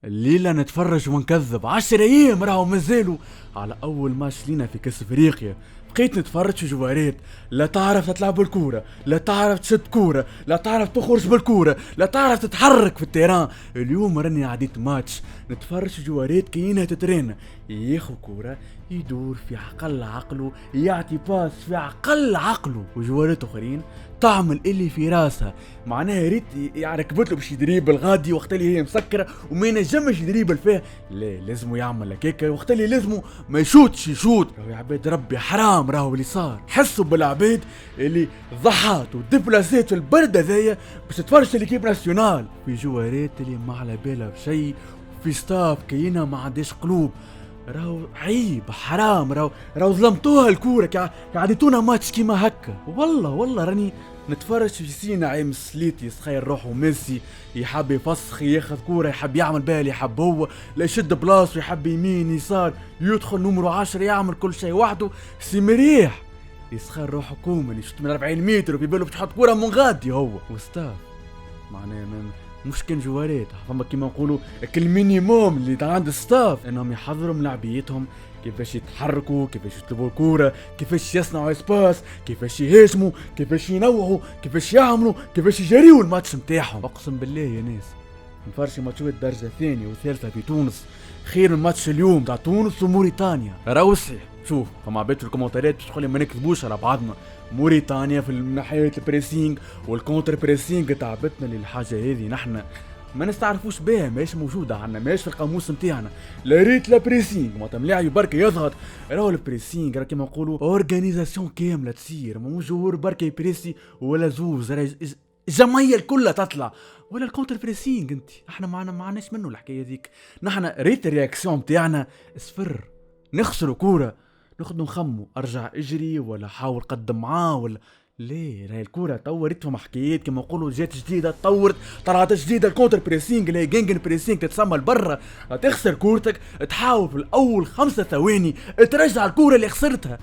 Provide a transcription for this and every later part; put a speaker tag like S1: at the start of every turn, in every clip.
S1: الليلة نتفرج ونكذب 10 ايام راهو مازالوا على اول ماتش لينا في كاس افريقيا. بقيت نتفرج في جوارات لا تعرف تلعب بالكورة، لا تعرف تشد كورة، لا تعرف تخرج بالكورة، لا تعرف تتحرك في التيران. اليوم راني عديت ماتش نتفرج في جوارات كاينها تترين، ياخو كورة يدور في عقل عقله، يعطي باس في عقل عقله، وجوارات اخرين تعمل اللي في راسها. معناها ريت ركبت له باش يدريب الغادي وقت اللي هي مسكره وما ينجمش يدريبل فيها، لا لازمه يعمل هكاكا، وقت اللي لازمه ما يشوتش يشوت. راهو يا عباد ربي حرام، راهو اللي صار حسوا بالعباد اللي ضحات وديبلاسات في البرد هذايا باش تتفرج ليكيب ناسيونال في جوارات اللي ما على بالها بشيء، في ستاف كاينه ما عندهاش قلوب. راهو عيب حرام، راهو ظلمتوها الكورة عديتونا ماتش كيما هكا. والله راني نتفرج في سينا عام سليتي سخير روحه ميسي يحب يفسخ ياخذ كورة يحب يعمل بها اللي يحب هو، لا يشد بلاصه يحب يمين يسار يدخل نمرو 10 يعمل كل شيء وحده سي مريح. يسخر روحه كومن يشوت من 40 متر وفي باله باش تحط كورة من غادي هو وستاف. معناه مش كان جوارات فما كيما نقولوا المينيموم اللي عند الستاف انهم يحضروا ملاعبيتهم كيفاش يتحركوا، كيفاش يطلبوا الكوره، كيفاش يصنعوا اسباس، كيفاش يهاجموا، كيفاش ينوعوا، كيفاش يعملوا، كيفاش يجريوا الماتش نتاعهم. اقسم بالله يا ناس نفرش ماتشات درجه ثانيه وثالثه في تونس خير من ماتش اليوم تاع تونس وموريتانيا. راهو صحيح شوف فما عباد في الكومنتات باش تقول لي ما نكذبوش على بعضنا، موريتانيا في ناحيه البريسينغ والكونتر بريسينغ تعبتنا للحاجه هذه نحن ما نستعرفوش بها، ماهيش موجوده عندنا، ماهيش في القاموس نتاعنا. لا ريت لا بريسينغ معناتها ملاعب بركه يضغط، راهو البريسينغ راه كيما نقولوا اورغانيزاسيون كامله تصير، مو جوور بركه يبريسي ولا زوز الجمعيه الكلها تطلع، ولا الكونتر بريسينغ انت احنا ما عندناش منه الحكايه ذيك. نحن ريت الرياكسيون نتاعنا صفر، نخسروا كوره ناخذ نخمو ارجع اجري ولا حاول قدم معاه ولا ليه. راهي الكوره طورت فما حكايات كما نقولوا جات جديده تطورت طلعت جديده الكونتر بريسينغ اللي هي جينجن بريسينغ تتسمى لبرا، تخسر كورتك تحاول في الاول 5 ثواني ترجع الكوره اللي خسرتها.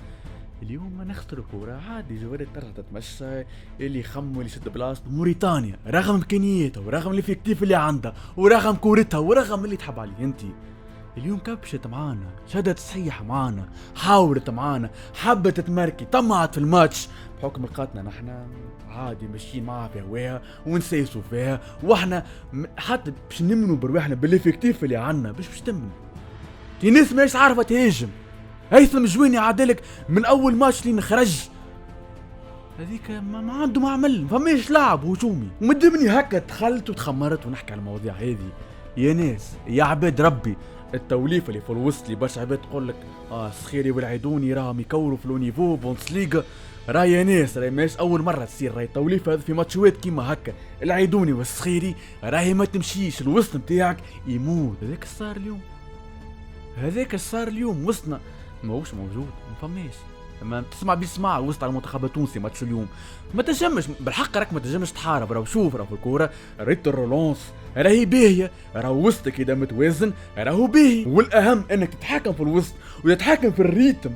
S1: اليوم ما نخسر كورة عادي جوارات ترجع تتمشى اللي يخمو اللي يشد بلاصته. موريتانيا رغم امكانياتها ورغم الافكتيف اللي عندها ورغم كورتها ورغم اللي تحب عليه انتي اليوم كبشت معانا، شدت صحيح معانا، حاولت معانا، حبت تماركي، طمعت في الماتش. بحكم لقاتنا نحنا عادي ماشيين معاها في هواها ونسيسوا فيها، واحنا حتى باش نمنوا برواحنا بالافكتيف اللي عنا باش تمنوا. في ناس ماهيش عارفه تهاجم، هيثم جويني عادلك من اول ماتش لين خرج هذيك ما عنده ما عمل، فماش لاعب هجومي. ومدمني هكا دخلت وتخمرت ونحكي على المواضيع هذه. يا ناس يا عباد ربي التوليفه اللي في الوسط اللي برشا عباد تقول لك سخيري والعيدوني راهم يكوروا في لونيفو بونسليغا، راهي يا ناس راهي ماش اول مره تصير، راهي التوليفه هذه في ماتشوات كيما هكا العيدوني والسخيري راهي ما تمشيش، الوسط نتاعك يموت. هذاك صار اليوم وسطنا ماهوش موجود، ما فماش. لما تسمع بيسمع وسط على المنتخب التونسي ماتش اليوم ما تنجمش بالحق، راك ما تنجمش تحارب. راهو شوف راهو في الكوره ريت الرولونس راهي باهيه، راهو وسطك اذا متوازن راهو باهي، والاهم انك تتحكم في الوسط وتتحكم في الريتم،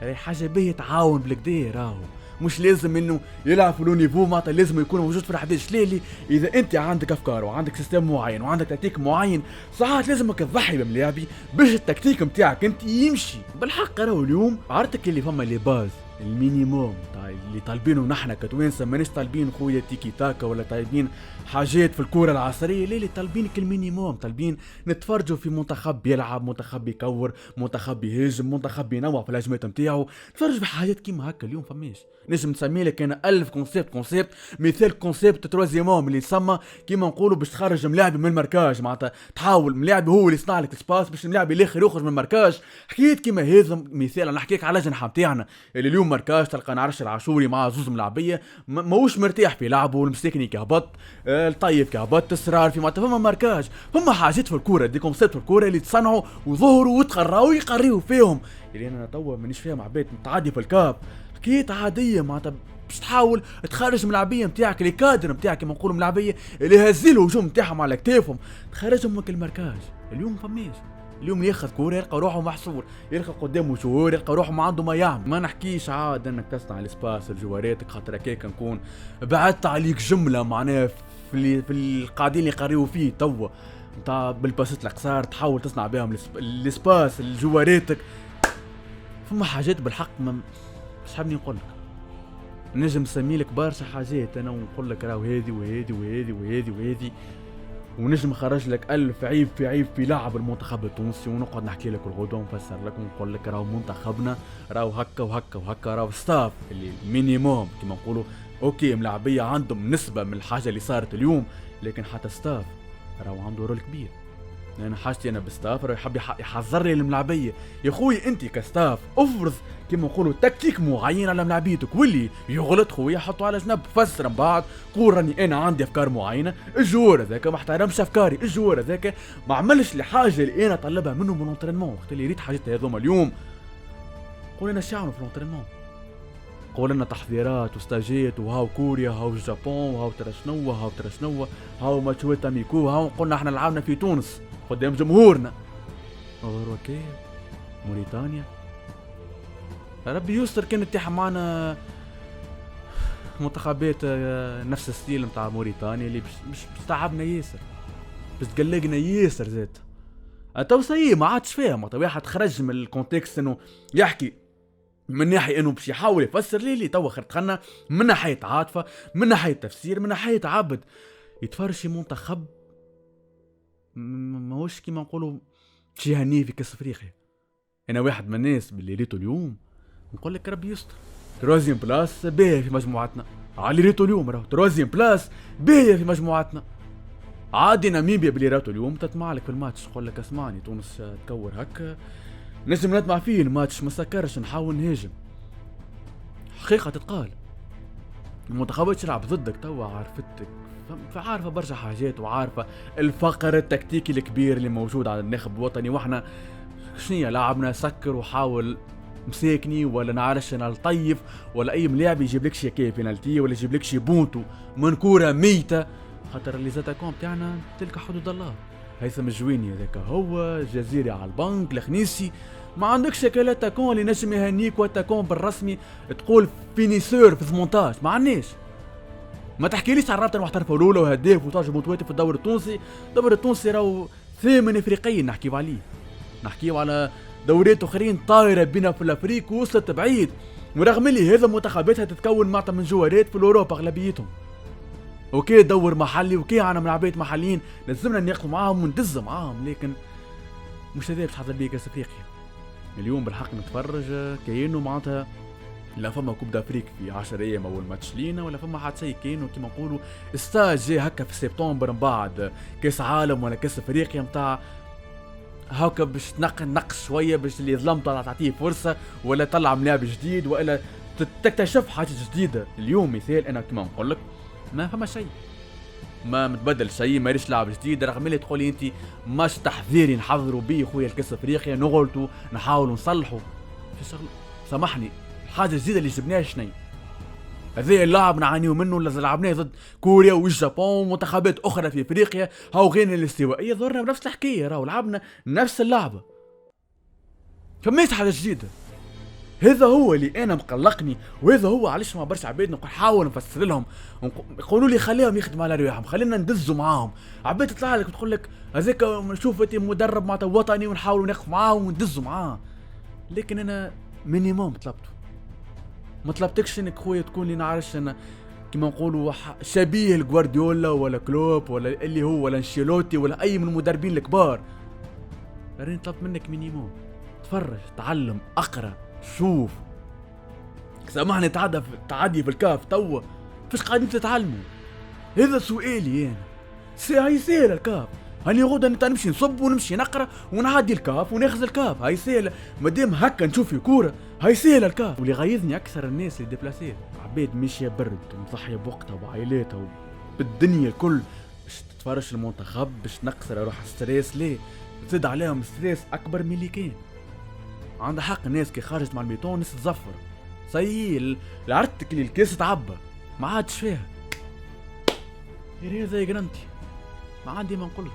S1: راهي حاجه باهيه تعاون بالكدا. راهو مش لازم انه يلعب في لو نيفو معناتها لازم يكون موجود في ال11 ليلي. اذا انت عندك افكار وعندك سيستم معين وعندك تكتيك معين ساعات لازمك تضحي بملاعبي باش التكتيك نتاعك انت يمشي بالحق. راهو اليوم عرفتك اللي فما لي باز المينيموم تاع اللي طالبينه نحنا كتوانسه، مانيش طالبين خويا تيكي تاكا ولا طالبين حاجات في الكوره العصريه، ليه طالبينك المينيموم، طالبين نتفرجوا في منتخب يلعب، منتخب يكور، منتخب يهاجم، منتخب ينوع في الهجمات نتاعو، نتفرج في حاجات كيما هكا. اليوم فماش نجم نسمي لك انا 1000 كونسيبت مثال كونسيبت تروازيموم اللي يسمى كيما نقولوا باش تخرج ملاعبي من المركاج، معناتها تحاول ملاعبي هو اللي يصنع لك سباس باش الملاعب الاخر يخرج من المركاج. حكيت كيما هذا مثال انا نحكيك على جنحه نتاعنا اللي اليوم مركاج تلقى نعرش العاشوري مع زوز ملاعبيه ماهوش مرتاح في لعبه، المساكني كهبط الطيب كهبط السرار في معناتها فما مركاج، فما حاجات في الكوره دي كونسيبت في الكوره اللي تصنعوا وظهروا وتقراوا ويقريوا فيهم، اللي انا توا مانيش فيها مع بيت متعدي في الكاب حكايات عاديه معناتها باش تحاول تخرج ملاعبيه نتاعك اللي كادر نتاعك كما نقولوا ملاعبيه اللي هازين الهجوم نتاعهم على كتافهم تخرجهم من المركاج. اليوم فماش، اليوم ياخذ كوره يلقى روحه محصور، يلقى قدامه شهور يلقى روحه ما عنده ما يعمل. ما نحكيش عاد انك تصنع الاسباس لجواراتك خاطر هكاك نكون بعدت عليك جمله معناها في القاعدين اللي يقريوا فيه توا، نتاع بالباسات القصار تحاول تصنع بهم الاسباس الجواراتك. فما حاجات بالحق مش حابني نقول لك، نجم نسمي لك برشا حاجات انا ونقول لك راهو هذه وهذه وهذه وهذه وهذه، ونجم نخرج لك ألف عيب في عيب في لاعب المنتخب التونسي، ونقعد نحكي لك الغدوة ونفسر لك ونقول لك راهو منتخبنا راهو هكا وهكا وهكا، راهو ستاف اللي مينيموم كما نقولوا اوكي ملاعبية عندهم نسبة من الحاجة اللي صارت اليوم، لكن حتى ستاف راهو عنده رول كبير. لأن حاجتي أنا بستاف راهو يحب يحذر لي الملاعبية. يا خوي أنت كستاف افرض كما نقولوا تكتيك معين على ملاعبيتك، واللي يغلط خويا حطه على جنب، فسر من بعد قول راني أنا عندي أفكار معينة، الجوار هذاك ما احترمش أفكاري، الجوار هذاك ما عملش الحاجة اللي أنا طلبها منه من الانترينمون، وقت اللي ريت حاجتي هذوما اليوم قول لنا شعروا في الانترينمون، قول لنا تحضيرات وستاجيت وهاو كوريا هاو اليابان وهاو ترى شنو هاو ترى شنو هاو ماتشوات ميكو هاو قلنا احنا لعبنا في تونس قدام جمهورنا. غير وكيل موريتانيا ربي يستر كانت تتيح معنا منتخبات نفس الستيل نتاع موريتانيا اللي مش تعبنا ياسر، بس تقلقنا ياسر زيت. تو سي ما عادش فاهم، واحد خرج من الكونتكست انه يحكي من ناحية انه باش يحاول يفسر لي توا خلنا من ناحية عاطفة، من ناحية تفسير، من ناحية عبد يتفرج شي منتخب ماهوش كيما نقولوا شي هني في كاس افريقيا. انا واحد من الناس باللي ريتو اليوم نقول لك ربي يستر، تروازيام بلاس باهي في مجموعتنا، على ريتو اليوم راهو تروازيام بلاس باهي في مجموعتنا. عادي ناميبيا باللي راتو اليوم تطمع لك في الماتش، تقول لك اسمعني تونس تكور هكا نجم نطمع فيه الماتش ما سكرش نحاول نهاجم. حقيقة تتقال المنتخبات تلعب ضدك توا عارفتك، عارفة برشا حاجات وعارفة الفقر التكتيكي الكبير اللي موجود على الناخب الوطني، واحنا شنية لعبنا سكر وحاول مساكني ولا نعرفش انا الطيف ولا اي ملاعب يجيب لك شي كي بينالتي ولا يجيب لك شي بونتو من كورة ميتة، خاطر اللي زاتاكون بتاعنا تلك حدود الله. هيثم الجويني هذاك هو جزيري على البنك الخنيسي، ما عندكش كلا تاكون اللي نجم يهنيك وتاكون بالرسمي تقول فينيسور في 18 ما عندناش. ما تحكيليش على الرابطه المحترفه الاولى وهداف وتاج متواتر في الدوري التونسي، الدوري التونسي راهو ثامن افريقيا نحكيو عليه، نحكيو على دوريات اخرين طايره بينا في الافريق ووصلت بعيد، ورغم اللي هذا منتخباتها تتكون معطى من جوارات في الاوروبا اغلبيتهم. اوكي دور محلي اوكي عنا ملاعبات محليين لازمنا ناخذ معاهم وندز معاهم، لكن مش هذا باش حضر بيه كاس افريقيا. اليوم بالحق نتفرج كأنه معناتها لا فما كوب دافريك في 10 ايام اول ماتش لينا، ولا فما حد شيء كانوا كيما نقولوا ستاج جاي هكا في سبتمبر من بعد كاس عالم ولا كاس افريقيا نتاع هكا باش نقص شويه باش اللي ظلمته تعطيه فرصه ولا طلع ملاعب جديد ولا تكتشف حاجه جديده. اليوم مثال انا كيما نقول لك ما فما شيء، ما متبدل شيء، ما ريش لعب جديد، رغم اللي تقولي انت ماش تحذيري نحضروا بيه خويا الكاس افريقيا نغلطوا نحاولوا نصلحوا في شغل. سامحني الحاجه الجديده اللي جبناها شنو هذا اللاعب نعانيو منه اللي لعبناه ضد كوريا واليابان ومنتخبات اخرى في افريقيا هاو غير الاستوائيه ظهرنا بنفس الحكايه، راهو لعبنا نفس اللعبه فماش حاجه جديده. هذا هو اللي انا مقلقني، وهذا هو علاش ما برشا عباد نحاول نفسر لهم يقولوا لي خليهم يخدموا على رواحهم خلينا ندزوا معاهم، عباد تطلع لك وتقول لك هذاك نشوف انت مدرب معناتها وطني ونحاولوا ناخذ معاهم وندزوا معاه، لكن انا مينيموم طلبته ما طلبتكش انك خويا تكون لي نعرفش انا كما نقولوا شبيه الجوارديولا ولا كلوب ولا اللي هو ولا انشيلوتي ولا اي من المدربين الكبار. راني طلبت منك مينيموم تفرج تعلم اقرا شوف. سامحني تعدي في الكاف توا فاش قاعدين تتعلموا؟ هذا سؤالي انا. هاي سهله الكاف، هاني غدا انت نمشي نصب ونمشي نقرا ونعدي الكاف وناخذ الكاف، هاي سهله مادام هكا نشوف في كوره هاي سهله الكاف. واللي غيظني اكثر الناس اللي ديبلاسيت عباد ماشيه برد ومضحيه بوقتها وعائلاتها بالدنيا الكل باش تتفرج المنتخب باش نقصر روح ستريس، ليه تزيد عليهم ستريس اكبر من اللي كان. عندها حق الناس كي خرجت مع البيتون ناس تزفر سيل العرتك اللي الكاس تعبى ما عادش فيها غير هذا جرانتي ما عندي ما نقولك.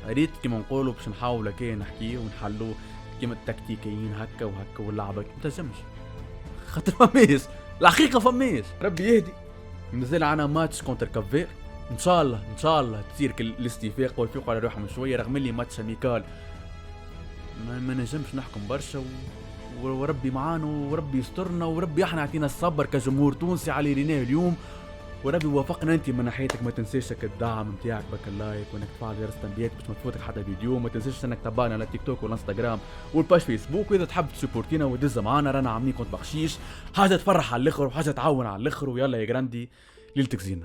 S1: ريت كيما نقولوا باش نحاولوا كي نحكيه ونحلوا كيما التكتيكيين هكا وهكا واللعبة ما تنجمش خاطر فماش الحقيقة فماش. ربي يهدي. مازال عنا ماتش كونتر كافير ان شاء الله ان شاء الله تصير كل الاستفاق ويفيقوا على روحهم شويه، رغم اللي ماتش اميكال ما نجمش نحكم برشا وربي معانا وربي يسترنا وربي احنا يعطينا الصبر كجمهور تونسي على اللي ريناه اليوم، وربي وفقنا انت من ناحيتك. ما تنساش الدعم نتاعك بك اللايك وانك تفعل جرس التنبيهات باش ما تفوتك حتى فيديو. ما تنساش انك تتابعنا على تيك توك والانستغرام والباج فيسبوك، واذا تحب تسبورتينا وتدز معانا رانا عاملين كونت بخشيش، حاجه تفرح على الاخر وحاجه تعاون على الاخر. ويلا يا جراندي ليلتك زينه.